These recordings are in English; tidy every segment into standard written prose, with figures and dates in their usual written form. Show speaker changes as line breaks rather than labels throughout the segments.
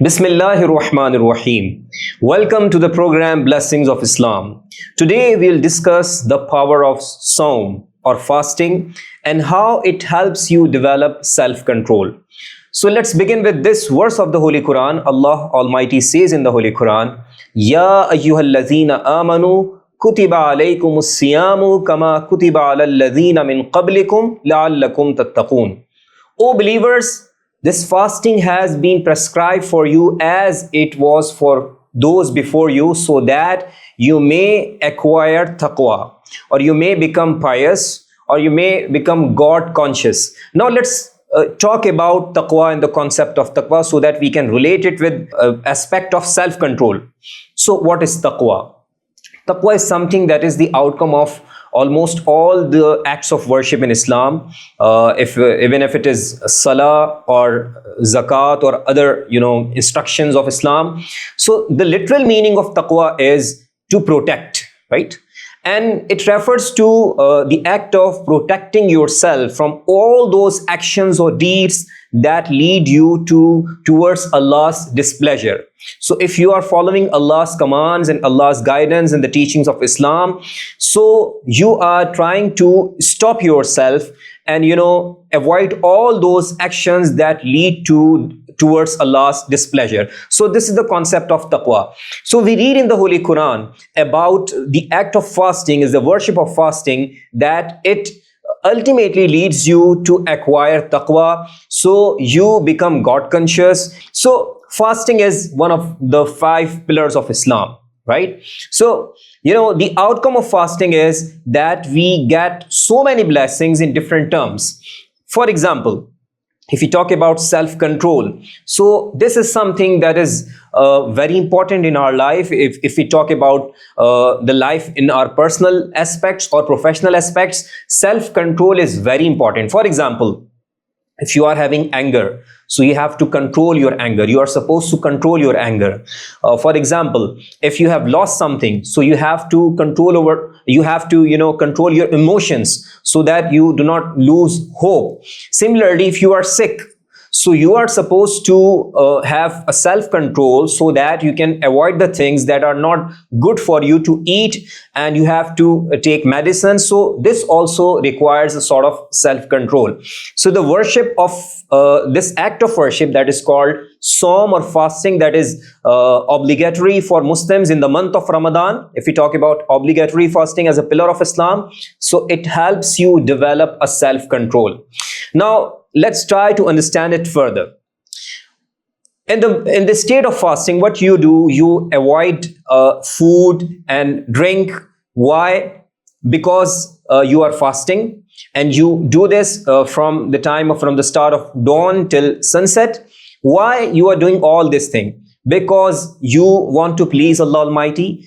Bismillahir Rahmanir Rahim. Welcome to the program Blessings of Islam. Today we'll discuss the power of Saum or fasting and how it helps you develop self-control. So let's begin with this verse of the Holy Quran. Allah Almighty says in the Holy Quran, Ya ayyuhallazina amanu kutiba alaykumus siyamu kama kutiba alal ladhina min qablikum la'allakum tattaqun. O believers, this fasting has been prescribed for you as it was for those before you, so that you may acquire taqwa, or you may become pious, or you may become God conscious. Now let's talk about taqwa and the concept of taqwa so that we can relate it with aspect of self-control. So what is taqwa? Taqwa is something that is the outcome of almost all the acts of worship in Islam, even if it is salah or zakat or other instructions of Islam. So the literal meaning of taqwa is to protect, right? And it refers to the act of protecting yourself from all those actions or deeds that lead you towards Allah's displeasure. So if you are following Allah's commands and Allah's guidance and the teachings of Islam, so you are trying to stop yourself and avoid all those actions that lead towards Allah's displeasure. So this is the concept of taqwa. So we read in the Holy Quran about the act of fasting, is the worship of fasting, that it ultimately leads you to acquire taqwa, so you become God conscious. So fasting is one of the 5 pillars of Islam, right? So the outcome of fasting is that we get so many blessings in different terms. For example, if we talk about self-control, so this is something that is very important in our life. If we talk about the life in our personal aspects or professional aspects, self-control is very important. For example, if you are having anger, so you have to control your anger. You are supposed to control your anger. For example, if you have lost something, so you have to control control your emotions so that you do not lose hope. Similarly, if you are sick, so you are supposed to have a self-control so that you can avoid the things that are not good for you to eat, and you have to take medicine. So this also requires a sort of self-control. So the worship of this act of worship that is called Saum or fasting, that is obligatory for Muslims in the month of Ramadan. If we talk about obligatory fasting as a pillar of Islam, so it helps you develop a self-control. Now let's try to understand it further. In the state of fasting, what you do, you avoid food and drink. Why? Because you are fasting, and you do this from the start of dawn till sunset. Why you are doing all this thing? Because you want to please Allah Almighty.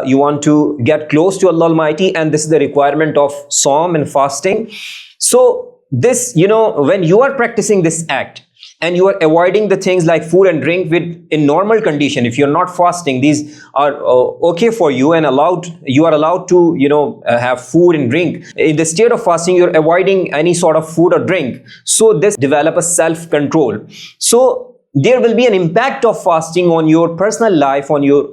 You want to get close to Allah Almighty, and this is the requirement of Saum and fasting. So this, when you are practicing this act and you are avoiding the things like food and drink in normal condition, if you're not fasting, these are okay for you and you are allowed to have food and drink. In the state of fasting, you're avoiding any sort of food or drink. So this develop a self-control. So there will be an impact of fasting on your personal life, on your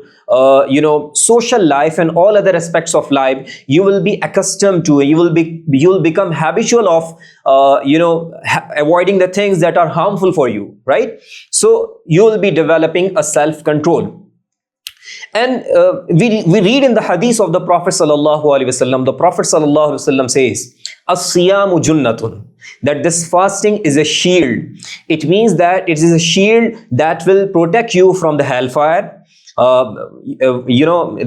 social life and all other aspects of life. You will be accustomed to, you will become habitual of avoiding the things that are harmful for you, right? So you will be developing a self-control. And we read in the hadith of the Prophet sallallahu alaihi wasallam, the Prophet sallallahu alaihi wasallam says, as-siyamu junnatun, that this fasting is a shield. It means that it is a shield that will protect you from the hellfire.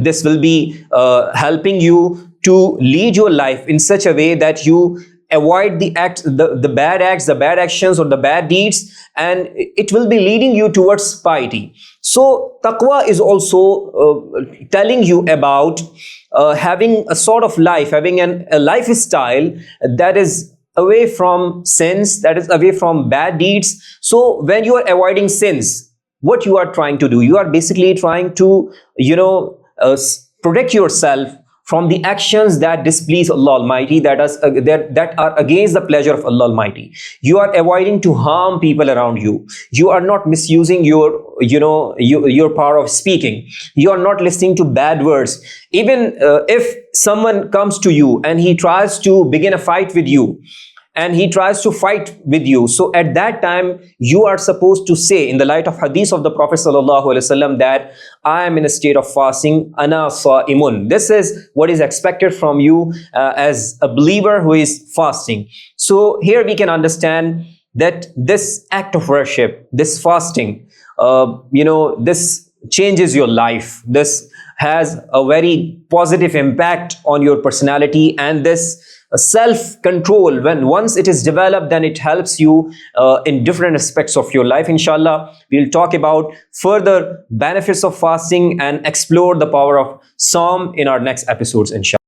This will be helping you to lead your life in such a way that you avoid the bad acts, the bad actions or the bad deeds, and it will be leading you towards piety. So taqwa is also telling you about having a sort of life, having a lifestyle that is away from sins, that is away from bad deeds. So when you are avoiding sins, what you are trying to do, you are basically trying to protect yourself from the actions that displease Allah Almighty, that are against the pleasure of Allah Almighty. You are avoiding to harm people around you. You are not misusing your power of speaking. You are not listening to bad words. Even if someone comes to you and he tries to begin a fight with you, and he tries to fight with you, so at that time you are supposed to say, in the light of hadith of the Prophet sallallahu alaihi wasallam, that I am in a state of fasting, ana sa'imun. This is what is expected from you as a believer who is fasting. So here we can understand that this act of worship, this fasting, this changes your life. This has a very positive impact on your personality, and this self-control, when once it is developed, then it helps you in different aspects of your life. Inshallah, we'll talk about further benefits of fasting and explore the power of Psalm in our next episodes, inshallah.